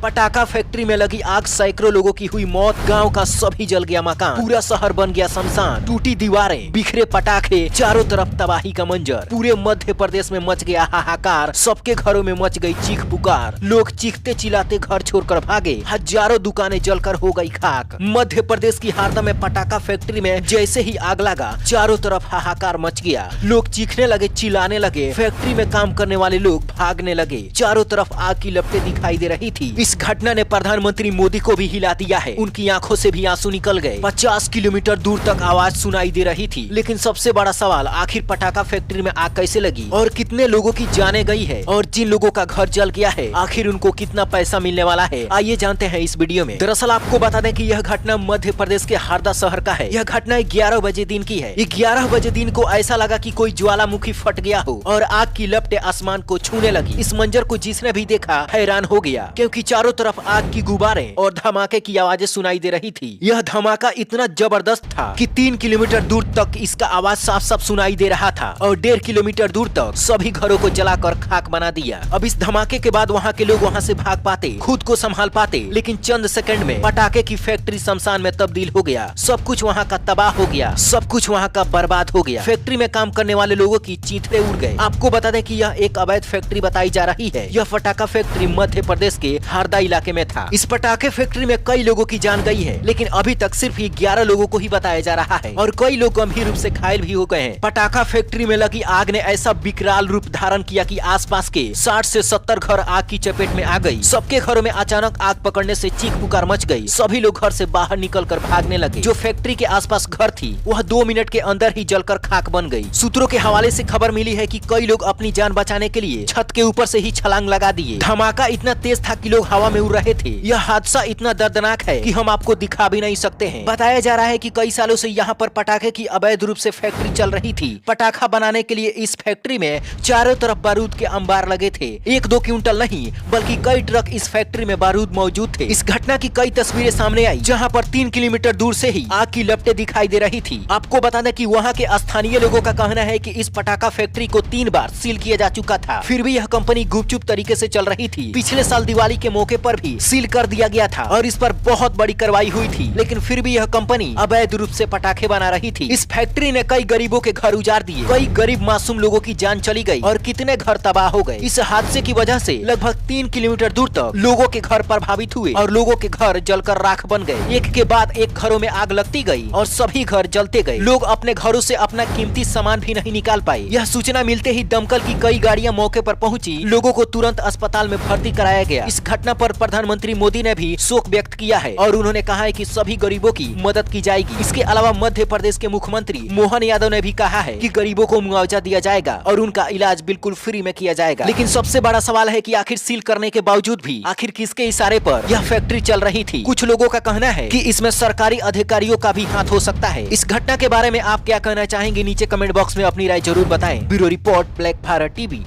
पटाखा फैक्ट्री में लगी आग, सैकड़ों लोगों की हुई मौत, गांव का सभी जल गया मकान, पूरा शहर बन गया शमशान, टूटी दीवारें, बिखरे पटाखे, चारों तरफ तबाही का मंजर। पूरे मध्य प्रदेश में मच गया हाहाकार, सबके घरों में मच गई चीख पुकार, लोग चीखते चिल्लाते घर छोड़कर भागे, हजारों दुकानें जलकर हो गई खाक। मध्य प्रदेश की हारदा में पटाखा फैक्ट्री में जैसे ही आग लगा, चारों तरफ हाहाकार मच गया, लोग चीखने लगे, चिल्लाने लगे, फैक्ट्री में काम करने वाले लोग भागने लगे, चारों तरफ आग की लपटें दिखाई दे रही थी। इस घटना ने प्रधानमंत्री मोदी को भी हिला दिया है, उनकी आंखों से भी आंसू निकल गए। 50 किलोमीटर दूर तक आवाज सुनाई दे रही थी। लेकिन सबसे बड़ा सवाल, आखिर पटाखा फैक्ट्री में आग कैसे लगी और कितने लोगों की जाने गई है, और जिन लोगों का घर जल गया है आखिर उनको कितना पैसा मिलने वाला है, आइए जानते हैं इस वीडियो में। दरअसल आपको बता दें कि यह घटना मध्य प्रदेश के हारदा शहर का है। यह घटना 11 बजे दिन की है। 11 बजे दिन को ऐसा लगा कि कोई ज्वालामुखी फट गया हो और आग की लपटें आसमान को छूने लगी। इस मंजर को जिसने भी देखा हैरान हो गया, क्योंकि चारों तरफ आग की गुब्बारें और धमाके की आवाजें सुनाई दे रही थी। यह धमाका इतना जबरदस्त था कि 3 किलोमीटर दूर तक इसका आवाज साफ साफ सुनाई दे रहा था और 1.5 किलोमीटर दूर तक सभी घरों को जलाकर खाक बना दिया। अब इस धमाके के बाद वहाँ के लोग वहाँ से भाग पाते, खुद को संभाल पाते, लेकिन चंद सेकंड में पटाखे की फैक्ट्री शमशान में तब्दील हो गया। सब कुछ वहाँ का तबाह हो गया, सब कुछ वहाँ का बर्बाद हो गया। फैक्ट्री में काम करने वाले लोगों की चीथड़े उड़ गए। आपको बता दें कि यह एक अवैध फैक्ट्री बताई जा रही है। यह पटाखा फैक्ट्री मध्य प्रदेश के हारदा इलाके में था। इस पटाखे फैक्ट्री में कई लोगों की जान गई है, लेकिन अभी तक सिर्फ 11 लोगों को ही बताया जा रहा है और कई लोग गंभीर रूप से घायल भी हो गए हैं। पटाखा फैक्ट्री में लगी आग ने ऐसा विकराल रूप धारण किया कि आसपास के 60 से 70 घर आग की चपेट में आ गई। सबके घरों में अचानक आग पकड़ने से चीख पुकार मच गई। सभी लोग घर से बाहर निकलकर भागने लगे। जो फैक्ट्री के आसपास घर थी वह 2 मिनट के अंदर ही जलकर खाक बन गई। सूत्रों के हवाले से खबर मिली है कि कई लोग अपनी जान बचाने के लिए छत के ऊपर से ही छलांग लगा दिए। धमाका इतना तेज था कि लोग हवा में उड़ रहे थे। यह हादसा इतना दर्दनाक है कि हम आपको दिखा भी नहीं सकते हैं। बताया जा रहा है कि कई सालों से यहाँ पर पटाखे की अवैध रूप से फैक्ट्री चल रही थी। पटाखा बनाने के लिए इस फैक्ट्री में चारों तरफ बारूद के अंबार लगे थे। 1-2 क्विंटल नहीं बल्कि कई ट्रक इस फैक्ट्री में बारूद मौजूद थे। इस घटना की कई तस्वीरें सामने आई, जहाँ पर 3 किलोमीटर दूर से ही आग की लपटें दिखाई दे रही थी। आपको बता दें कि वहाँ के स्थानीय लोगों का कहना है कि इस पटाखा फैक्ट्री को 3 बार सील किया जा चुका था, फिर भी यह कंपनी गुपचुप तरीके से चल रही थी। पिछले साल दिवाली के मौके पर भी सील कर दिया गया था और इस पर बहुत बड़ी कार्रवाई हुई थी, लेकिन फिर भी यह कंपनी अवैध रूप से पटाखे बना रही थी। इस फैक्ट्री ने कई गरीबों के घर उजाड़ दिए, कई गरीब मासूम लोगों की जान चली गई और कितने घर तबाह हो गए। इस हादसे की वजह से लगभग 3 किलोमीटर दूर तक लोगों के घर प्रभावित हुए और लोगों के घर जलकर राख बन गए। एक के बाद एक घरों में आग लगती गई और सभी घर जलते गए। लोग अपने घरों से अपना कीमती सामान भी नहीं निकाल पाए। यह सूचना मिलते ही दमकल की कई गाड़ियां मौके पर पहुंची, लोगों को तुरंत अस्पताल में भर्ती कराया गया। इस घटना पर प्रधानमंत्री मोदी ने भी शोक व्यक्त किया है और उन्होंने कहा है कि सभी गरीबों की मदद की जाएगी। इसके अलावा मध्य प्रदेश के मुख्यमंत्री मोहन यादव ने भी कहा है कि गरीबों को मुआवजा दिया जाएगा और उनका इलाज बिल्कुल फ्री में किया जाएगा। लेकिन सबसे बड़ा सवाल है कि आखिर सील करने के बावजूद भी आखिर किसके इशारे पर यह फैक्ट्री चल रही थी। कुछ लोगों का कहना है कि इसमें सरकारी अधिकारियों का भी हाथ हो सकता है। इस घटना के बारे में आप क्या कहना चाहेंगे, नीचे कमेंट बॉक्स में अपनी राय जरूर बताएं। Bureau report, black Bharat TV.